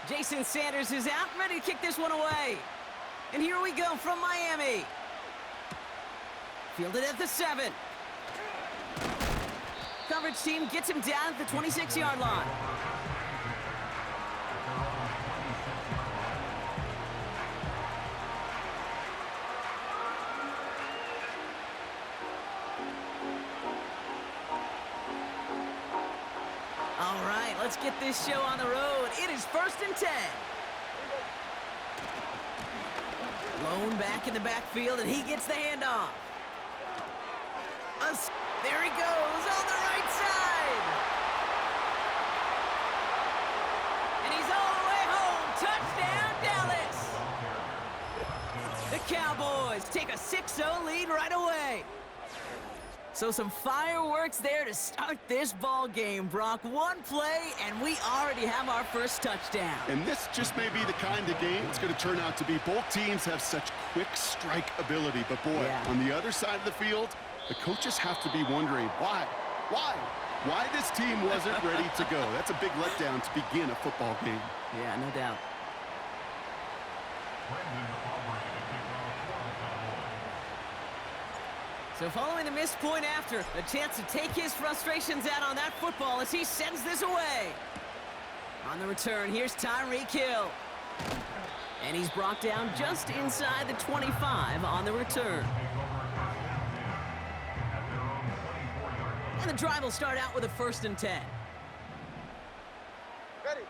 Jason Sanders is out, ready to kick this one away. And here we go from Miami. Fielded at the 7. Coverage team gets him down at the 26-yard line. All right, let's get this show on the road. It is 1st and 10. Lone back in the backfield, and he gets the handoff. There he goes on the right side. And he's all the way home. Touchdown, Dallas. The Cowboys take a 6-0 lead right away. So some fireworks there to start this ball game, Brock. One play, and we already have our first touchdown. And this just may be the kind of game it's going to turn out to be. Both teams have such quick strike ability. But, boy, on the other side of the field, the coaches have to be wondering, why this team wasn't ready to go. That's a big letdown to begin a football game. Yeah, no doubt. So following the missed point after, a chance to take his frustrations out on that football as he sends this away. On the return, here's Tyreek Hill. And he's brought down just inside the 25 on the return. And the drive will start out with a 1st and 10. Ready.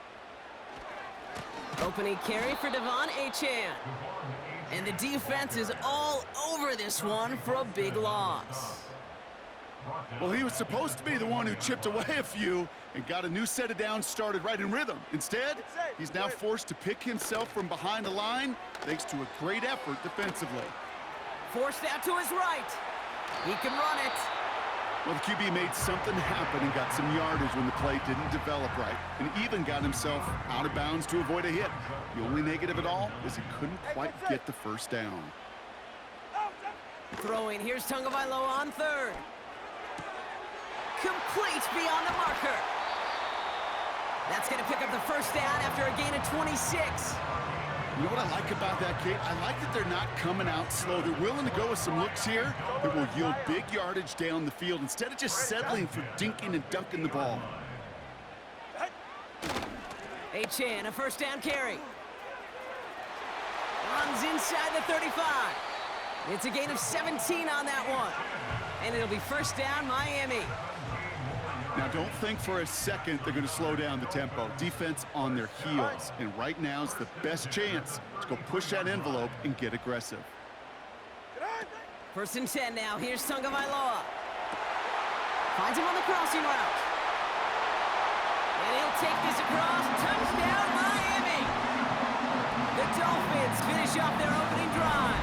Opening carry for Devon Achane. And the defense is all over this one for a big loss. Well, he was supposed to be the one who chipped away a few and got a new set of downs started right in rhythm. Instead, he's now forced to pick himself from behind the line thanks to a great effort defensively. Forced out to his right. He can run it. Well, the QB made something happen and got some yardage when the play didn't develop right, and even got himself out of bounds to avoid a hit. The only negative at all is he couldn't quite get the first down. Throwing, here's Tagovailoa on 3rd. Complete beyond the marker. That's going to pick up the first down after a gain of 26. You know what I like about that, Kate? I like that they're not coming out slow. They're willing to go with some looks here that will yield big yardage down the field instead of just settling for dinking and dunking the ball. Achane, a 1st down carry. Runs inside the 35. It's a gain of 17 on that one. And it'll be 1st down, Miami. Now, don't think for a second they're going to slow down the tempo. Defense on their heels. And right now is the best chance to go push that envelope and get aggressive. 1st and 10 now. Here's Tagovailoa. Finds him on the crossing route. And he'll take this across. Touchdown, Miami! The Dolphins finish off their opening drive.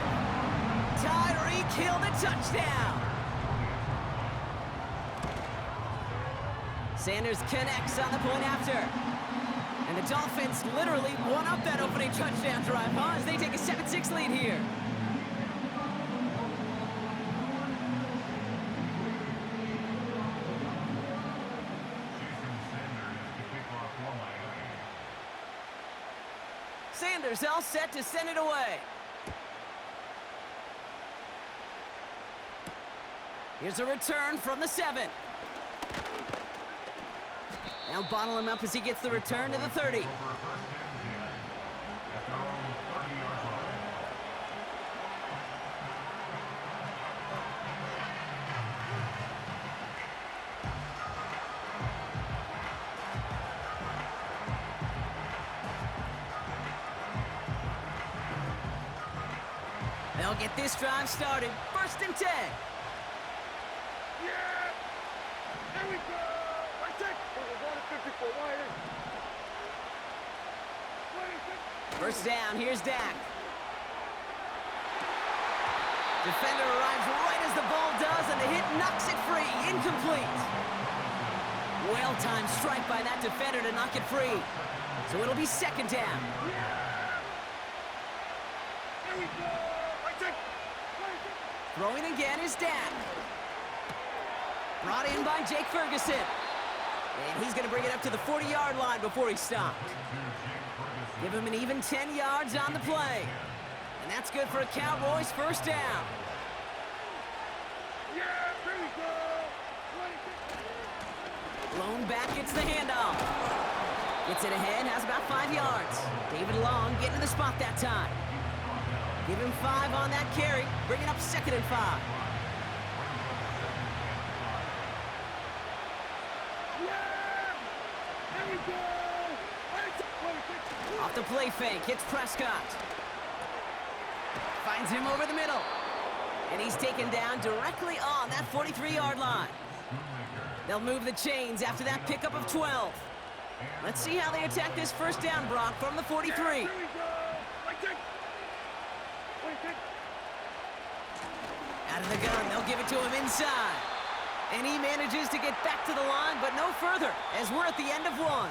Tyreek Hill the touchdown. Sanders connects on the point after. And the Dolphins literally won up that opening touchdown drive, as they take a 7-6 lead here. Sanders all set to send it away. Here's a return from the 7. Now bottle him up as he gets the return to the 30. They'll get this drive started. 1st and 10. Yeah! There we go! Right there! 54 wire. 1st down, here's Dak. Defender arrives right as the ball does, and the hit knocks it free. Incomplete. Well-timed strike by that defender to knock it free. So it'll be 2nd down. There we go! Right there! Throwing again is Dak. Brought in by Jake Ferguson. And he's going to bring it up to the 40-yard line before he stopped. Give him an even 10 yards on the play. And that's good for a Cowboys first down. Yeah, here we go. Blown back, gets the handoff. Gets it ahead, has about 5 yards. David Long getting to the spot that time. Give him 5 on that carry, bringing up 2nd and 5. Off the play fake, hits Prescott. Finds him over the middle. And he's taken down directly on that 43-yard line. They'll move the chains after that pickup of 12. Let's see how they attack this first down, Brock, from the 43. Out of the gun, they'll give it to him inside. And he manages to get back to the line, but no further, as we're at the end of one.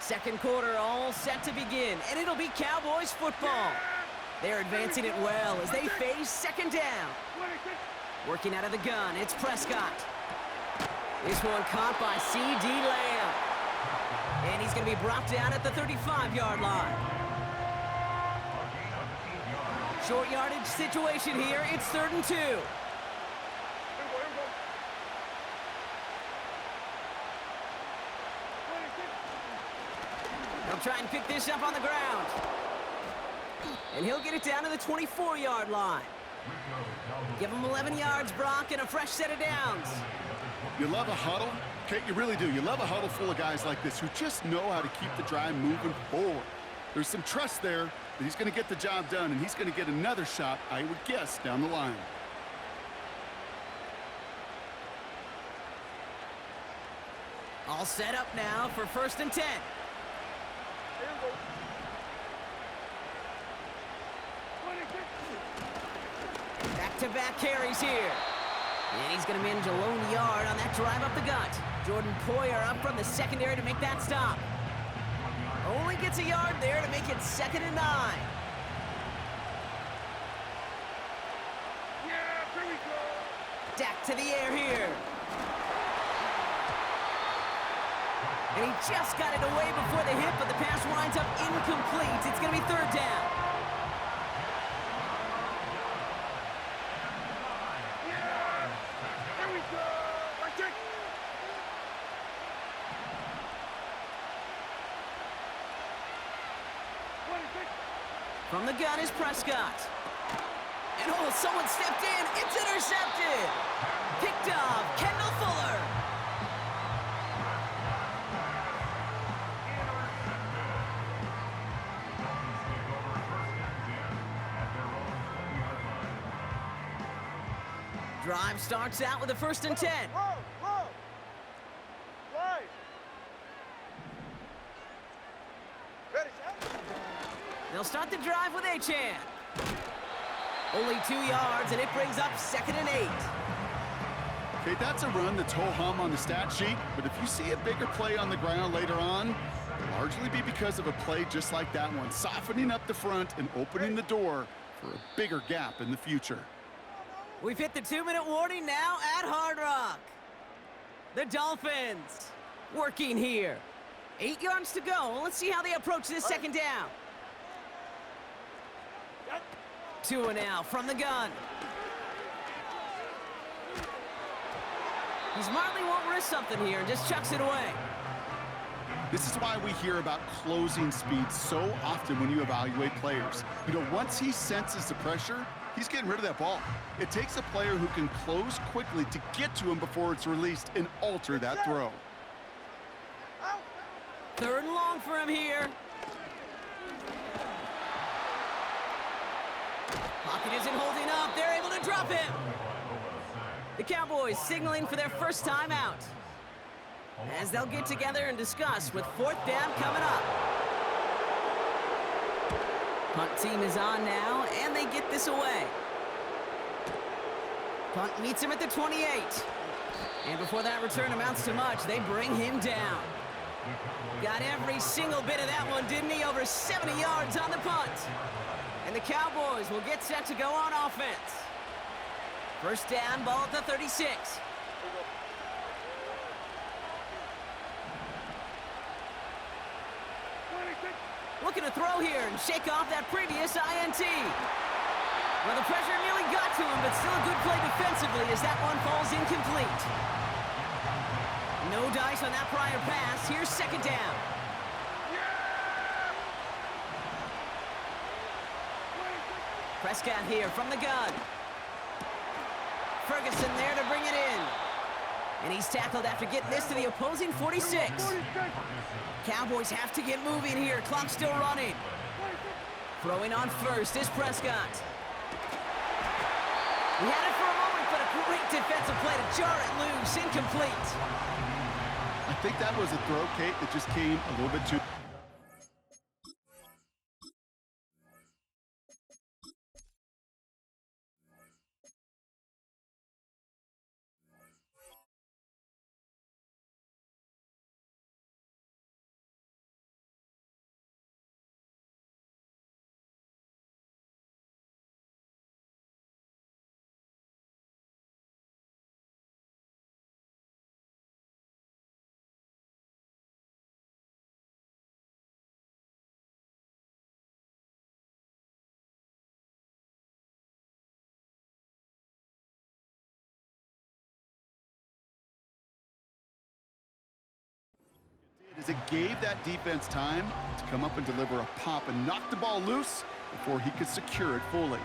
Second quarter all set to begin, and it'll be Cowboys football. They're advancing it well as they face second down. Working out of the gun, it's Prescott. This one caught by C.D. Lamb. And he's going to be brought down at the 35-yard line. Short yardage situation here. It's 3rd and 2. They'll try and pick this up on the ground. And he'll get it down to the 24-yard line. Give him 11 yards, Brock, and a fresh set of downs. You love a huddle? Okay, you really do. You love a huddle full of guys like this who just know how to keep the drive moving forward. There's some trust there that he's going to get the job done, and he's going to get another shot, I would guess, down the line. All set up now for 1st and 10. Back-to-back carries here. And he's going to manage a lone yard on that drive up the gut. Jordan Poyer up from the secondary to make that stop. Only gets a yard there to make it 2nd and 9. Yeah, here we go. Dak to the air here. And he just got it away before the hit, but the pass winds up incomplete. It's going to be 3rd down. From the gun is Prescott. And oh, someone stepped in. It's intercepted. Picked off Kendall Fuller. Drive starts out with a 1st and 10. Whoa. Right. Ready, set. They'll start the drive with Achan. Only 2 yards, and it brings up 2nd and 8. Okay, that's a run that's ho-hum on the stat sheet, but if you see a bigger play on the ground later on, it'll largely be because of a play just like that one, softening up the front and opening the door for a bigger gap in the future. We've hit the 2-minute warning now at Hard Rock. The Dolphins working here. 8 yards to go. Let's see how they approach this second down. 2 and out from the gun. He smartly won't risk something here and just chucks it away. This is why we hear about closing speed so often when you evaluate players. You know, once he senses the pressure, he's getting rid of that ball. It takes a player who can close quickly to get to him before it's released and alter that throw. 3rd and long for him here. Pocket isn't holding up. They're able to drop him. The Cowboys signaling for their first time out, as they'll get together and discuss with 4th down coming up. Punt team is on now, and they get this away. Punt meets him at the 28. And before that return amounts to much, they bring him down. Got every single bit of that one, didn't he? Over 70 yards on the punt. And the Cowboys will get set to go on offense. First down, ball at the 36. Looking to throw here and shake off that previous INT. Well, the pressure nearly got to him, but still a good play defensively as that one falls incomplete. No dice on that prior pass. Here's second down. Prescott here from the gun. Ferguson there to bring it in. And he's tackled after getting this to the opposing 46. Cowboys have to get moving here. Clock still running. Throwing on first is Prescott. He had it for a moment, but a great defensive play to jar it loose. Incomplete. I think that was a throw, Kate, that just came a little bit too... As it gave that defense time to come up and deliver a pop and knock the ball loose before he could secure it fully.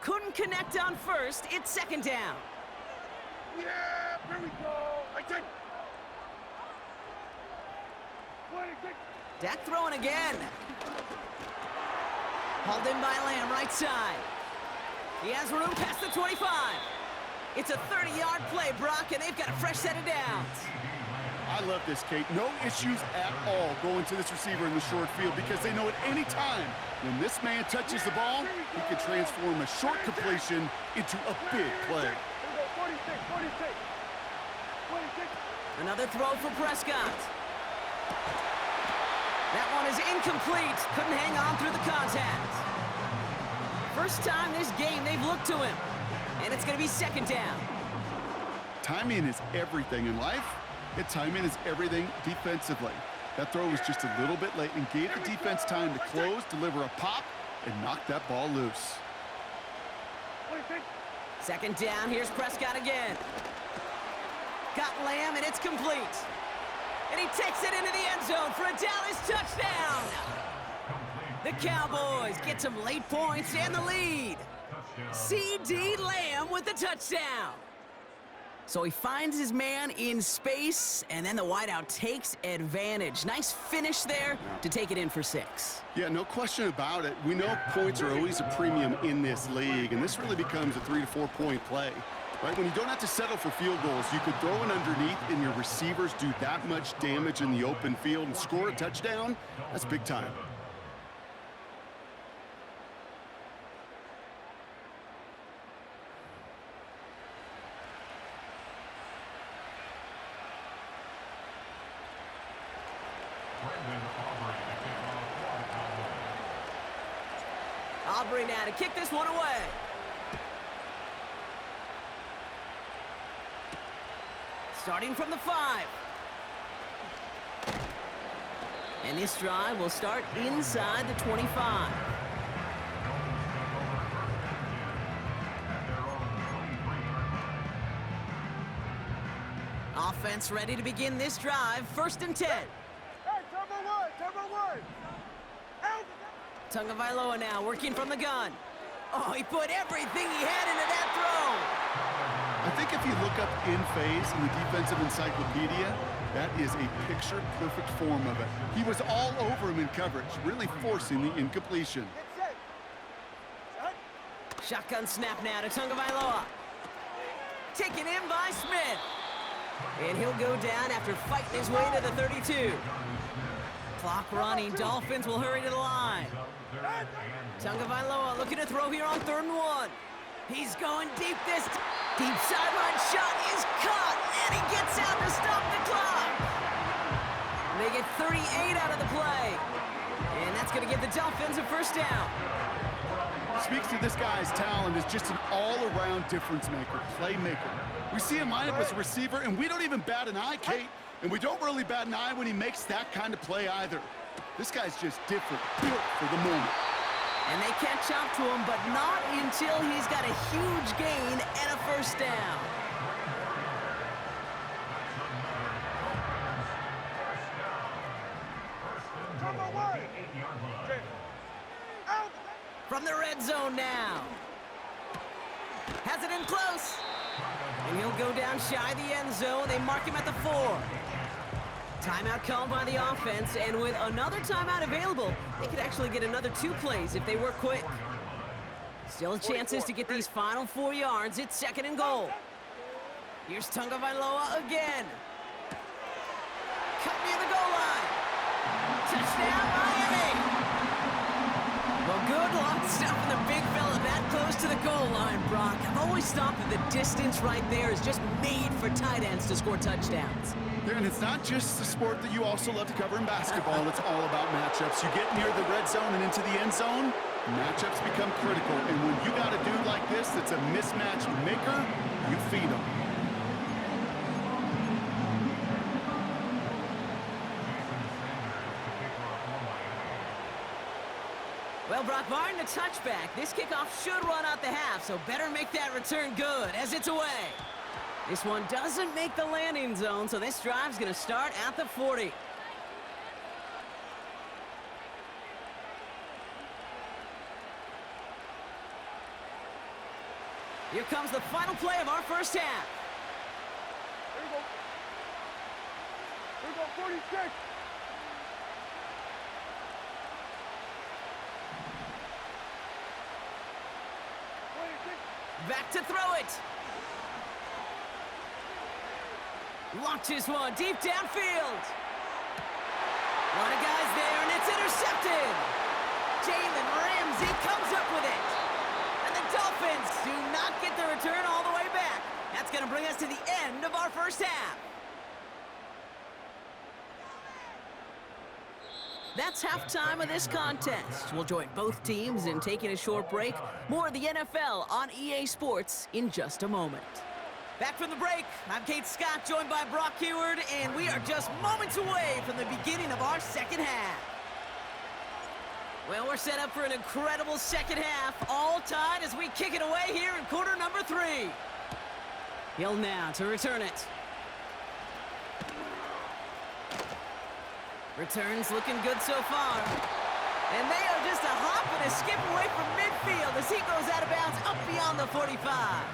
Couldn't connect on first. It's second down. Yeah, here we go. I take. Dak throwing again. Hauled in by Lamb, right side. He has room past the 25. It's a 30-yard play, Brock, and they've got a fresh set of downs. I love this, Kate. No issues at all going to this receiver in the short field because they know at any time when this man touches the ball, he can transform a short completion into a big play. 46. Another throw for Prescott. That one is incomplete. Couldn't hang on through the contact. First time this game they've looked to him. And it's going to be second down. Timing is everything in life. And timing is everything defensively. That throw was just a little bit late and gave the defense time to close, deliver a pop, and knock that ball loose. Second down, here's Prescott again. Got Lamb, and it's complete. And he takes it into the end zone for a Dallas touchdown. The Cowboys get some late points and the lead. C.D. Lamb with the touchdown. So he finds his man in space, and then the wideout takes advantage. Nice finish there to take it in for 6. Yeah, no question about it. We know points are always a premium in this league, and this really becomes a 3 to 4 point play. Right? When you don't have to settle for field goals, you could throw it underneath, and your receivers do that much damage in the open field and score a touchdown. That's big time. Aubrey now to kick this one away. Starting from the 5. And this drive will start inside the 25. Offense ready to begin this drive. 1st and 10. Hey, turbo one. Out. Tagovailoa now working from the gun. Oh, he put everything he had into that throw. I think if you look up in phase in the defensive encyclopedia, that is a picture-perfect form of it. He was all over him in coverage, really forcing the incompletion. Get set. Shotgun snap now to Tagovailoa. Taken in by Smith. And he'll go down after fighting his way to the 32. Clock running. Dolphins will hurry to the line. Tagovailoa looking to throw here on 3rd and 1. He's going deep this deep sideline shot is caught, and he gets out to stop the clock. They get 38 out of the play, and that's going to give the Dolphins a 1st down. Speaks to this guy's talent as just an all-around difference maker, playmaker. We see him line up as a receiver, and we don't even bat an eye, Kate, and we don't really bat an eye when he makes that kind of play either. This guy's just different, built for the moment. And they catch up to him, but not until he's got a huge gain and a 1st down. Turbo one. Out. From the red zone now. Has it in close. And he'll go down shy of the end zone. They mark him at the 4. Timeout called by the offense, and with another timeout available, they could actually get another 2 plays if they work quick. Still chances to get these final 4 yards. It's 2nd and goal. Here's Tagovailoa again. Cut near the goal line. Touchdown, Miami! Well, good luck stopping the big fella that close to the goal line, Brock. I've always thought that the distance right there is just made for tight ends to score touchdowns. And it's not just the sport that you also love to cover in basketball. It's all about matchups. You get near the red zone and into the end zone, matchups become critical. And when you got a dude like this that's a mismatch maker, you feed him. Well, Brock, barring the touchback, this kickoff should run out the half, so better make that return good as it's away. This one doesn't make the landing zone, so this drive's going to start at the 40. Here comes the final play of our 1st half. Here we go, 46. Back to throw it. Launches one deep downfield. A lot of guys there, and it's intercepted. Jalen Ramsey comes up with it. And the Dolphins do not get the return all the way back. That's going to bring us to the end of our 1st half. That's halftime of this contest. We'll join both teams in taking a short break. More of the NFL on EA Sports in just a moment. Back from the break, I'm Kate Scott, joined by Brock Heward, and we are just moments away from the beginning of our 2nd half. Well, we're set up for an incredible 2nd half, all tied as we kick it away here in quarter number 3. Hill now to return it. Returns looking good so far. And they are just a hop and a skip away from midfield as he goes out of bounds up beyond the 45.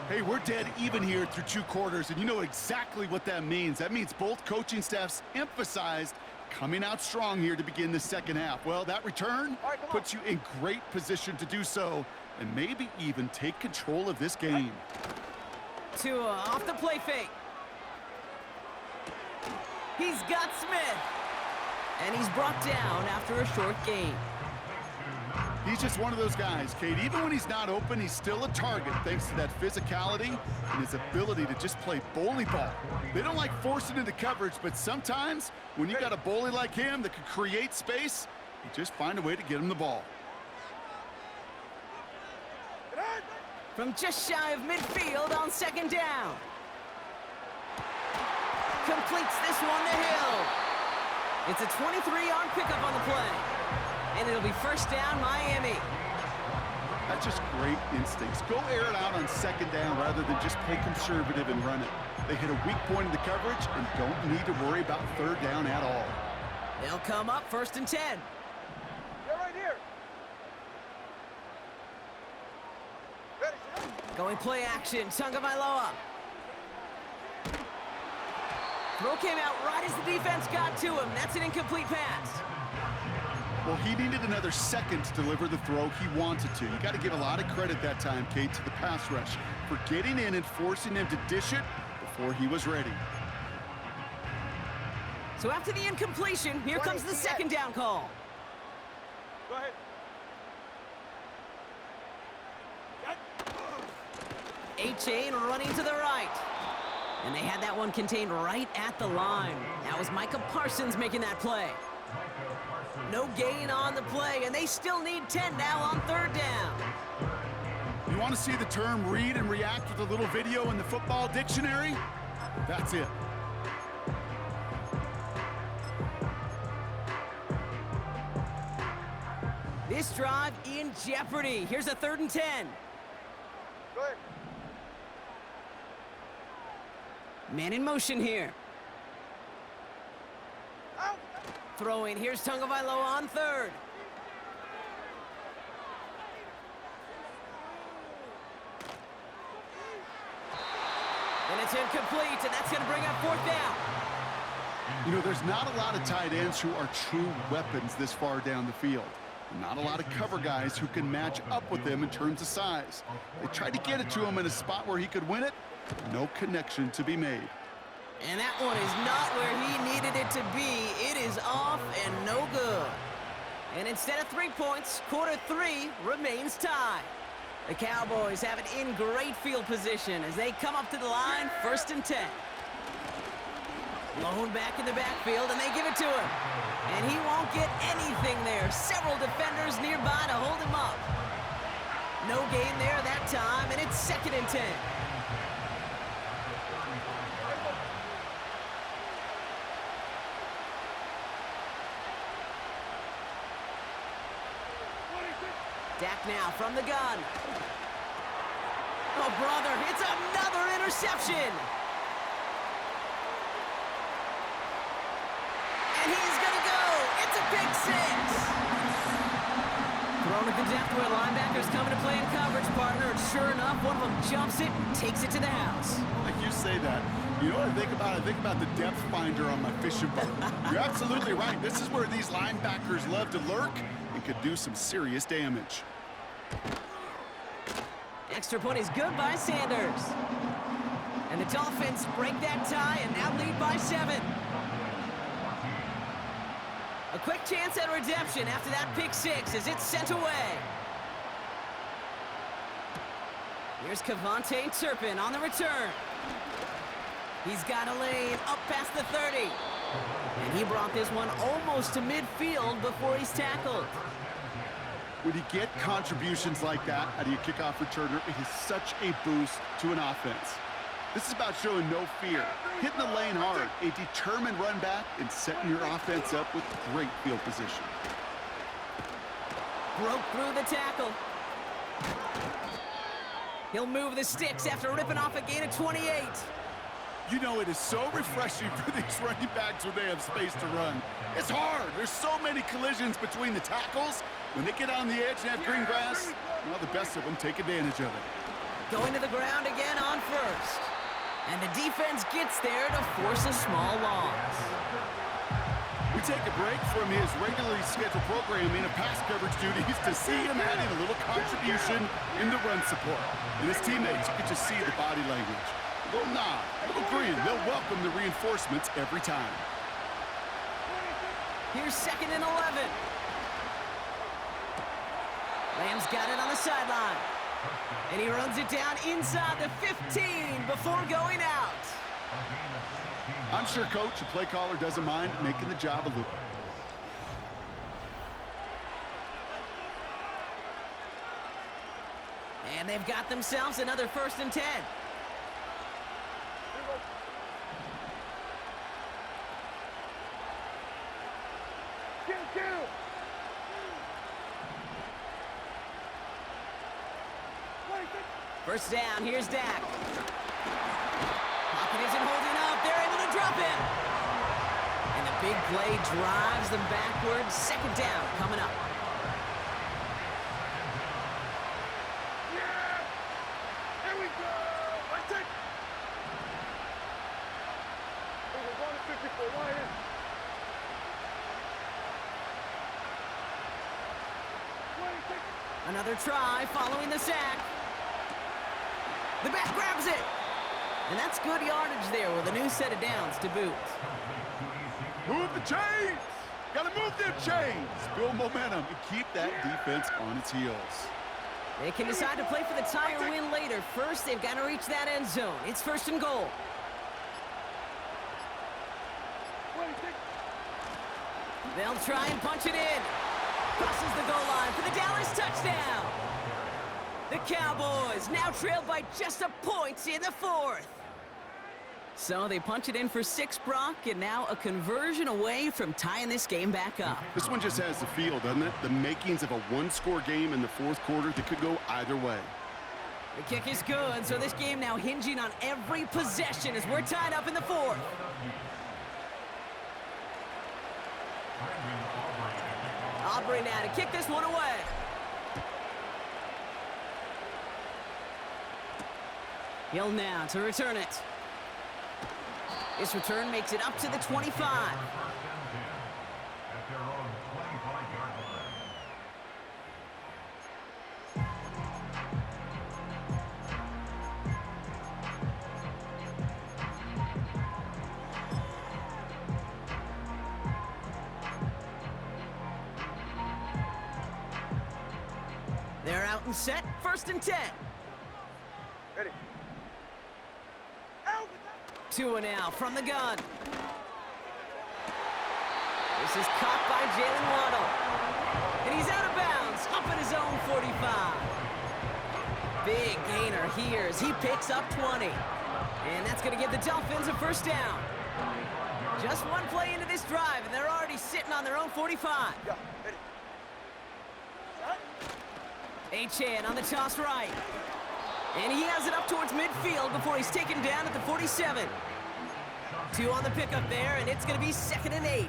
Hey, we're dead even here through 2 quarters, and you know exactly what that means. That means both coaching staffs emphasized coming out strong here to begin the 2nd half. Well, that return puts you in great position to do so and maybe even take control of this game. Tua off the play fake. He's got Smith. And he's brought down after a short gain. He's just one of those guys, Kate. Even when he's not open, he's still a target thanks to that physicality and his ability to just play bully ball. They don't like forcing into coverage, but sometimes when you got a bully like him that can create space, you just find a way to get him the ball. From just shy of midfield on 2nd down. Completes this one to Hill. It's a 23-yard pickup on the play. And it'll be first down, Miami. That's just great instincts. Go air it out on second down rather than just play conservative and run it. They hit a weak point in the coverage and don't need to worry about third down at all. They'll come up first and 10. They're right here. Ready, set. Going play action, Tagovailoa. Throw came out right as the defense got to him. That's an incomplete pass. Well, he needed another second to deliver the throw he wanted to. You got to give a lot of credit that time, Kate, to the pass rush for getting in and forcing him to dish it before he was ready. So after the incompletion, here comes the second down call. Go ahead. A-Chain running to the right. And they had that one contained right at the line. That was Micah Parsons making that play. No gain on the play, and they still need 10 now on third down. You want to see the term read and react with a little video in the football dictionary? That's it. This drive in jeopardy. Here's a 3rd and 10. Go ahead. Man in motion here. Out. Throwing. Here's Tagovailoa on 3rd. And it's incomplete, and that's going to bring up 4th down. You know, there's not a lot of tight ends who are true weapons this far down the field. Not a lot of cover guys who can match up with him in terms of size. They tried to get it to him in a spot where he could win it. No connection to be made. And that one is not where he needed it to be. It is off and no good. And instead of 3 points, quarter 3 remains tied. The Cowboys have it in great field position as they come up to the line, 1st and 10. Blown back in the backfield, and they give it to him. And he won't get anything there. Several defenders nearby to hold him up. No gain there that time, and it's 2nd and 10. Dak now from the gun. Oh, brother, it's another interception. And he's going to go. It's a big 6. Thrown at the depth where linebackers coming to play in coverage, partner. And sure enough, one of them jumps it and takes it to the house. Like you say that, you know what I think about? I think about the depth finder on my fishing boat. You're absolutely right. This is where these linebackers love to lurk and could do some serious damage. Extra point is good by Sanders. And the Dolphins break that tie and now lead by 7. A quick chance at redemption after that pick 6 as it's sent away. Here's Kevontae Turpin on the return. He's got a lane up past the 30. And he brought this one almost to midfield before he's tackled. When you get contributions like that out of your kickoff returner, it is such a boost to an offense. This is about showing no fear, hitting the lane hard, a determined run back, and setting your offense up with great field position. Broke through the tackle. He'll move the sticks after ripping off a gain of 28. You know, it is so refreshing for these running backs when they have space to run. It's hard. There's so many collisions between the tackles. When they get on the edge and have green grass, well, the best of them take advantage of it. Going to the ground again on 1st. And the defense gets there to force a small loss. We take a break from his regularly scheduled programming of pass coverage duties to see him adding a little contribution in the run support. And his teammates, you can just see the body language. A little nod, a little grin. They'll welcome the reinforcements every time. Here's 2nd and 11. Lamb's got it on the sideline. And he runs it down inside the 15 before going out. I'm sure coach, the play caller, doesn't mind making the job a little. And they've got themselves another 1st and 10. Kill. First down, here's Dak. Pocket isn't holding up. They're able to drop him. And the big play drives them backwards. Second down coming up. Yeah! Here we go! Let's take... Hey, we're going to 54 Lions. Another try following the sack. The back grabs it. And that's good yardage there with a new set of downs to boot. Move the chains! Gotta move them chains! Build momentum and keep that defense on its heels. They can decide to play for the tie or win later. First, they've got to reach that end zone. It's first and goal. They'll try and punch it in. Crosses the goal line for the Dallas touchdown. The Cowboys now trailed by just a point in the fourth. So they punch it in for 6, Brock, and now a conversion away from tying this game back up. This one just has the feel, doesn't it? The makings of a one-score game in the fourth quarter that could go either way. The kick is good, so this game now hinging on every possession as we're tied up in the fourth. Aubrey now to kick this one away. Hill now to return it. This return makes it up to the 25. They're out and set, first and 10. Ready. Tua now from the gun. This is caught by Jalen Waddle. And he's out of bounds, up at his own 45. Big gainer here as he picks up 20. And that's going to give the Dolphins a first down. Just one play into this drive, and they're already sitting on their own 45. Yeah, ready. Achane on the toss right. And he has it up towards midfield before he's taken down at the 47. 2 on the pickup there, and it's going to be 2nd and 8.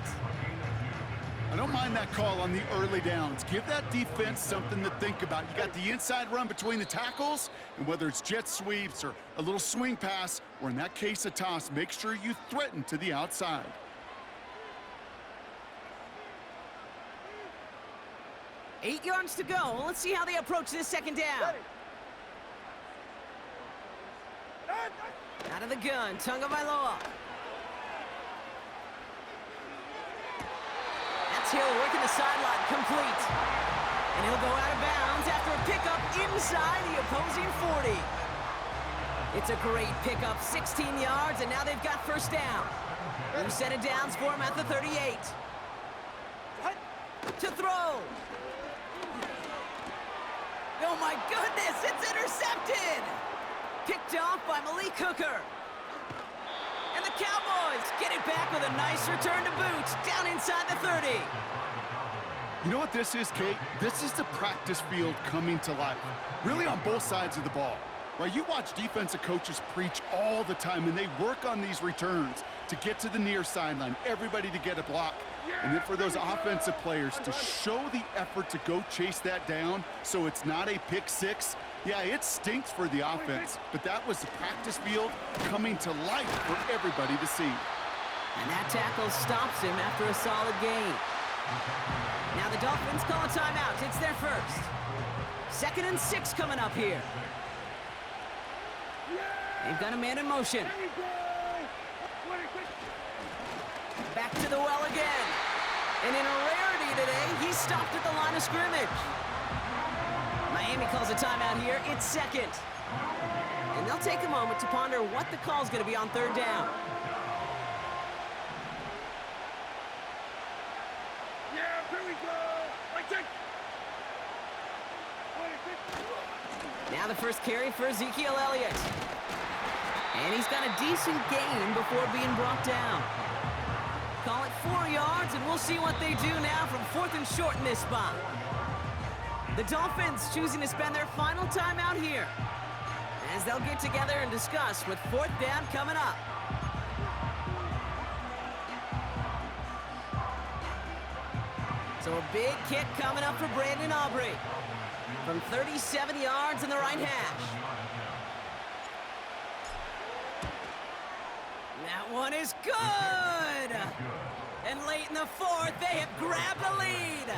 I don't mind that call on the early downs. Give that defense something to think about. You got the inside run between the tackles, and whether it's jet sweeps or a little swing pass, or in that case a toss, make sure you threaten to the outside. Eight yards to go. Let's see how they approach this second down. Ready. Out of the gun, Tagovailoa. That's Hill working the sideline, complete. And he'll go out of bounds after a pickup inside the opposing 40. It's a great pickup, 16 yards, and now they've got first down. New set of downs for him at the 38. To throw. Oh my goodness, it's intercepted! Picked off by Malik Hooker. And the Cowboys get it back with a nice return to boot, down inside the 30. You know what this is, Kate? This is the practice field coming to life, really on both sides of the ball. Right? You watch defensive coaches preach all the time, and they work on these returns to get to the near sideline, everybody to get a block. And then for those offensive players to show the effort to go chase that down so it's not a pick six. Yeah, it stinks for the offense, but that was the practice field coming to life for everybody to see. And that tackle stops him after a solid gain. Now the Dolphins call a timeout. It's their first. 2nd and 6 coming up here. They've got a man in motion. Back to the well again. And in a rarity today, he stopped at the line of scrimmage. Miami calls a timeout here. It's 2nd. And they'll take a moment to ponder what the call's going to be on 3rd down. Yeah, here we go. Now the first carry for Ezekiel Elliott. And he's got a decent gain before being brought down. Call it 4 yards, and we'll see what they do now from 4th and short in this spot. The Dolphins choosing to spend their final time out here, as they'll get together and discuss with 4th down coming up. So a big kick coming up for Brandon Aubrey from 37 yards in the right hash. That one is good! And late in the 4th, they have grabbed the lead.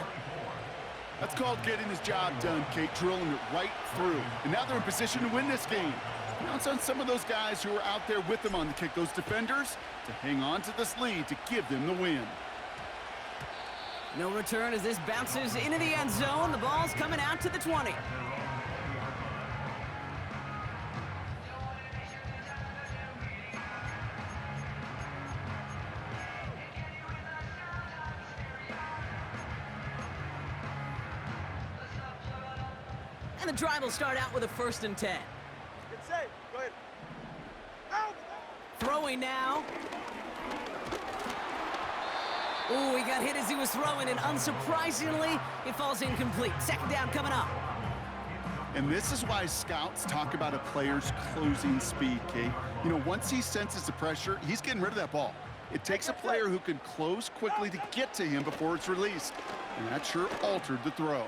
That's called getting his job done, Kate, drilling it right through. And now they're in position to win this game. Now it's on some of those guys who are out there with them on the kick, those defenders, to hang on to this lead to give them the win. No return as this bounces into the end zone. The ball's coming out to the 20. And the drive will start out with a 1st and 10. Get safe. Go ahead. Out. Throwing now. Ooh, he got hit as he was throwing, and unsurprisingly, it falls incomplete. 2nd down coming up. And this is why scouts talk about a player's closing speed, Kate. You know, once he senses the pressure, he's getting rid of that ball. It takes a player who can close quickly to get to him before it's released. And that sure altered the throw.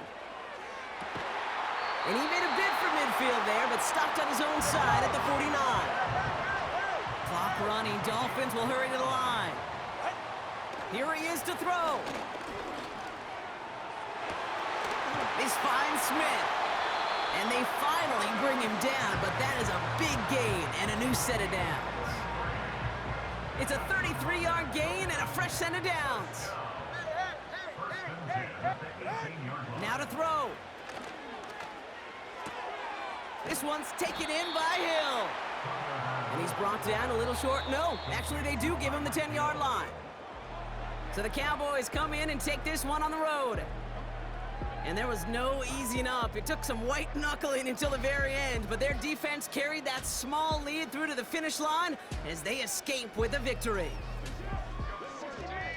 And he made a bid for midfield there, but stopped on his own side at the 49. Clock running. Dolphins will hurry to the line. Here he is to throw. This finds Smith. And they finally bring him down, but that is a big gain and a new set of downs. It's a 33-yard gain and a fresh set of downs. Now to throw. This one's taken in by Hill. And he's brought down a little short. No, actually they do give him the 10-yard line. So the Cowboys come in and take this one on the road. And there was no easing up. It took some white knuckling until the very end, but their defense carried that small lead through to the finish line as they escape with a victory.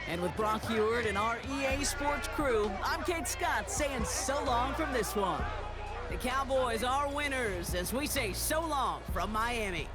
And with Brock Heward and our EA Sports crew, I'm Kate Scott saying so long from this one. The Cowboys are winners as we say so long from Miami.